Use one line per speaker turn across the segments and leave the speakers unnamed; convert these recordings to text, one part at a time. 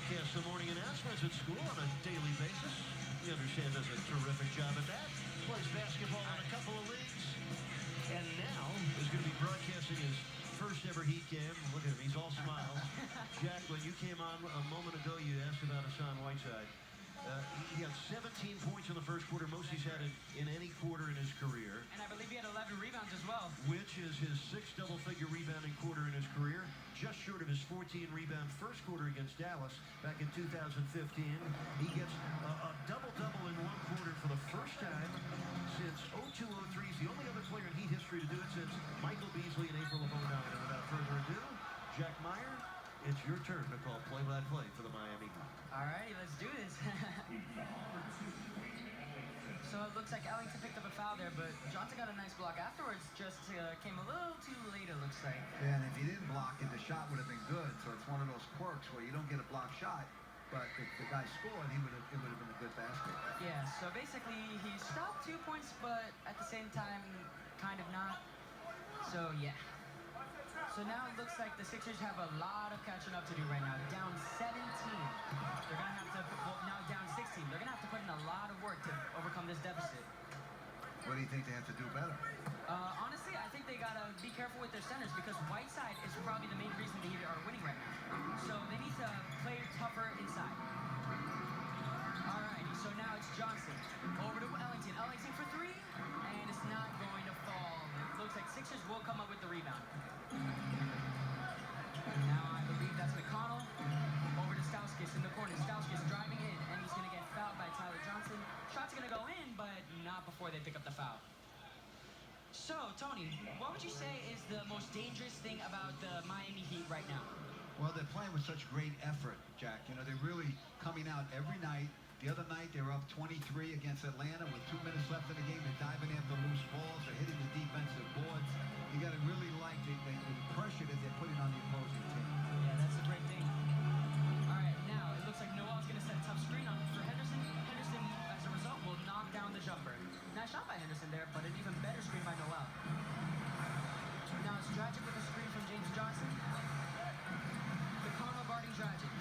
broadcasts the morning announcements at school on a daily basis. We understand does a terrific job at that. Plays basketball in a couple of leagues. And now is going to be broadcasting his first ever Heat game. Look at him, he's all smiles. Jack, when you came on a moment ago, you asked about Hassan Whiteside. He had 17 points in the first quarter, most he's had in any quarter in his career.
And I believe he had 11 rebounds as well.
Which is his sixth double-figure rebounding quarter in his career, just short of his 14-rebound first quarter against Dallas back in 2015. He gets a double-double in one quarter for the first time since 02-03. He's the only other player in Heat history to do it since Michael Beasley in April of 09. And without further ado, Jack Meyer, it's your turn to call play-by-play for the Miami Heat.
All righty, let's do this. So it looks like Ellington picked up a foul there, but Johnson got a nice block afterwards. Just came a little too late, it looks like.
Yeah, and if he didn't block it, the shot would have been good. So it's one of those quirks where you don't get a block shot, but if the guy scored, it would have been a good basket.
Yeah, so basically he stopped 2 points, but at the same time, kind of not. So yeah. So now it looks like the Sixers have a lot of catching up to do right now. Down 17. They're going to have to, well, now down 16. They're going to have to put in a lot of work to overcome this deficit.
What do you think they have to do better?
Honestly, I think they got to be careful with their centers because Whiteside is probably the main reason the Heat are winning right now. So they need to play tougher inside. Alrighty, so now it's Johnson. Over to Ellington. Ellington for three, and it's not going to fall. It looks like Sixers will come up with the rebound. Now I believe that's McConnell. Over to Stauskas in the corner. Stauskas driving in, and he's going to get fouled by Tyler Johnson. Shot's going to go in, but not before they pick up the foul. So, Tony, what would you say is the most dangerous thing about the Miami Heat right now?
Well, they're playing with such great effort, Jack. You know, they're really coming out every night. The other night, they were up 23 against Atlanta with 2 minutes left in the game. They're diving after loose balls. They're hitting the defensive boards. You got to really like the pressure that they're putting on the opposing team.
Yeah, that's a great thing. All right, now it looks like Noel's going to set a tough screen on for Henderson. Henderson, as a result, will knock down the jumper. Nice shot by Henderson there, but an even better screen by Noel. Now it's Dragic with a screen from James Johnson. McConnell guarding Dragic.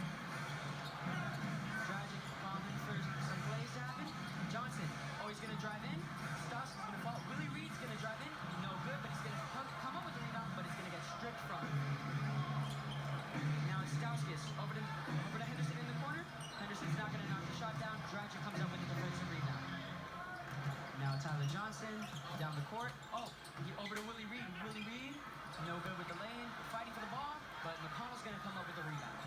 Dragic falling for some plays to happen. Johnson, oh, he's going to drive in. Stoss is going to fall. Willie Reed's going to drive in. No good, but he's going to come up with the rebound, but it's going to get stripped from him. Now it's Stauskas over to Henderson in the corner. Henderson's not going to knock the shot down. Dragic comes up with the defensive rebound. Now Tyler Johnson down the court. Oh, over to Willie Reed. Willie Reed, no good with the lane. Fighting for the ball, but McConnell's going to come up with the rebound.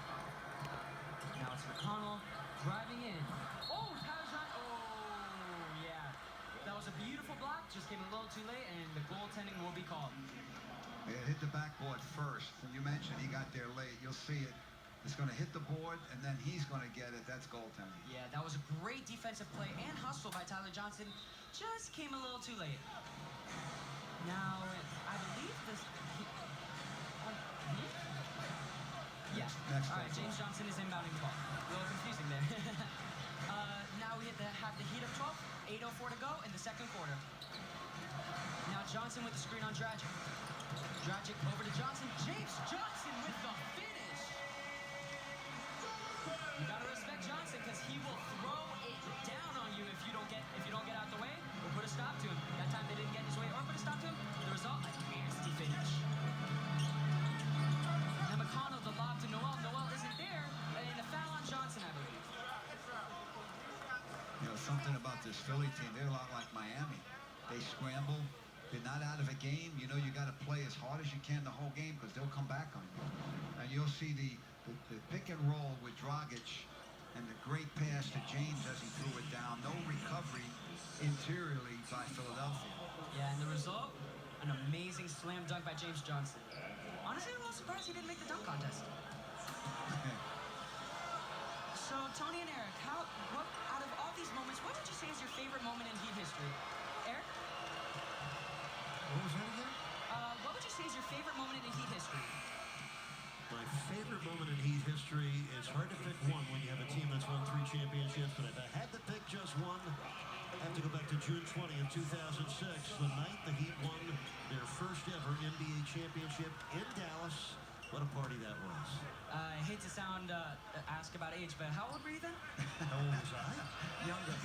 Now it's McConnell driving in. Oh, Tyler Johnson. Oh, yeah. That was a beautiful block. Just came a little too late, and the goaltending will be called.
Yeah, hit the backboard first. And you mentioned he got there late. You'll see it. It's going to hit the board, and then he's going to get it. That's goaltending.
Yeah, that was a great defensive play and hustle by Tyler Johnson. Just came a little too late. Now, I believe this... Yeah.
Next
All right, James Johnson is inbounding the ball. A little confusing there. Now we have the Heat of 12. 8:04 to go in the second quarter. Now Johnson with the screen on Dragic. Dragic over to Johnson. James Johnson with the finish. You gotta respect Johnson because he will throw it down on you if you don't get out the way or put a stop to him. That time they didn't get in his way or put a stop to him. The result, a nasty finish. Now McConnell, the lob to Noel. Noel isn't there, and a foul on Johnson, I believe.
You know, something about this Philly team, they're a lot like Miami. They scramble. They're not out of a game. You know, you got to play as hard as you can the whole game because they'll come back on you. And you'll see the pick and roll with Dragic and the great pass to James as he threw it down. No recovery interiorly by Philadelphia.
Yeah, and the result, an amazing slam dunk by James Johnson. Honestly, I'm a little surprised he didn't make the dunk contest. So, Tony and Eric, what out of all these moments, what would you say is your favorite moment in Heat history? Eric?
What was that again?
What would you say is your favorite moment in Heat history?
My favorite moment in Heat history is hard to pick one when you have a team that's won 3 championships, but if I had to pick just one, I have to go back to June 20th, 2006, the night the Heat won their first ever NBA championship in Dallas What a party that was.
I hate to ask about age, but how old were you then?
How old was I?
Younger.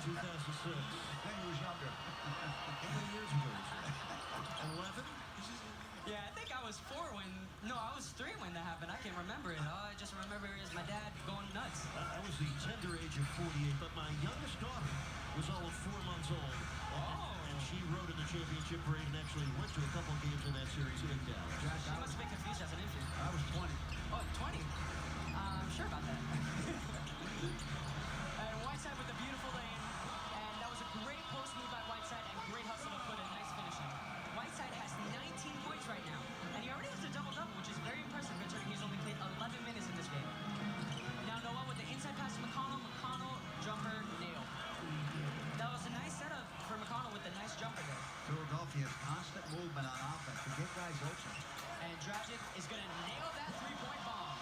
2006.
Then he was younger.
How many years ago was that? 11?
Yeah, I think I was 4 when, no, I was 3 when that happened. I can't remember it. All I just remember is my dad going nuts.
I was the tender age of 48, but my youngest daughter was all of 4 months old. And she rode in the championship parade and actually went to a couple of games in that series in Dallas.
Jack,
She must have been confused as an infant.
I was 20.
Oh, 20? I'm sure about that. And Whiteside with a beautiful lane. And that was a great post move by Whiteside and great hustle to put a nice finish in. Whiteside has 19 points right now. And he already has a double-double, which is very impressive considering he's only played 11 minutes in this game. Now Noah with the inside pass to McConnell. McConnell, jumper, nail. That was a nice setup for McConnell with the nice jumper there.
Philadelphia's constant movement on offense to get guys open.
And Dragic is going to nail that three-point bomb.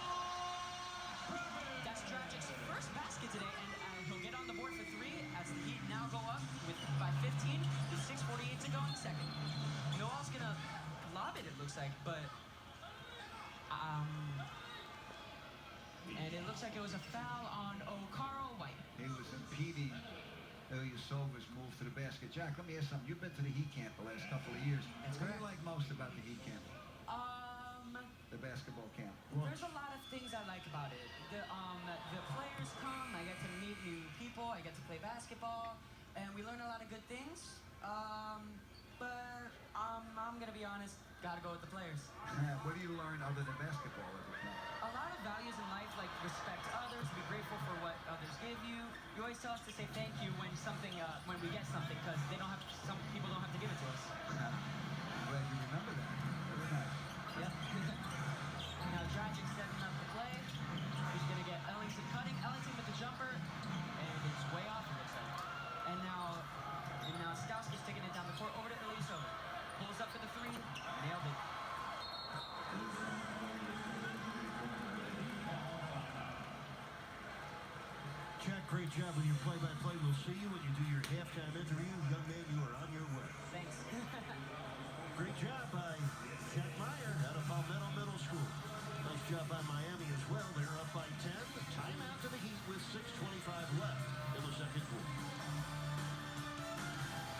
That's Dragic's first basket today, and he'll get on the board for 3 as the Heat now go up by 15 with 6:48 to go in the second. Noah's going to lob it looks like, but... and it looks like it was a foul on Carl White.
He was impeding Ilyasova's move to the basket. Jack, let me ask something. You've been to the Heat camp the last couple of years.
That's
What do you
correct.
like most about the Heat camp? The basketball camp.
There's a lot of things I like about it. The players come, I get to meet new people, I get to play basketball, and we learn a lot of good things. But I'm gonna be honest, gotta go with the players.
What do you learn other than basketball at the camp?
A lot of values in life, like respect others, be grateful for what others give you. You always tell us to say thank you when when we get something, because some people don't have to give it to us.
I'm glad you remember that. Very nice.
Yep. Now Dragic setting up the play. He's gonna get Ellington cutting. Ellington with the jumper, and it's way off. It looks like. And now Stauskas taking it down the court over to Ilyasova. Pulls up for the 3, nailed it.
Jack, great job with your play-by-play. We'll see you when you do your halftime interview. Young man, you are on your way.
Thanks.
Great job by Jack Meyer out of Palmetto Middle School. Nice job by Miami as well. They're up by 10. Timeout to the Heat with 6:25 left in the second quarter.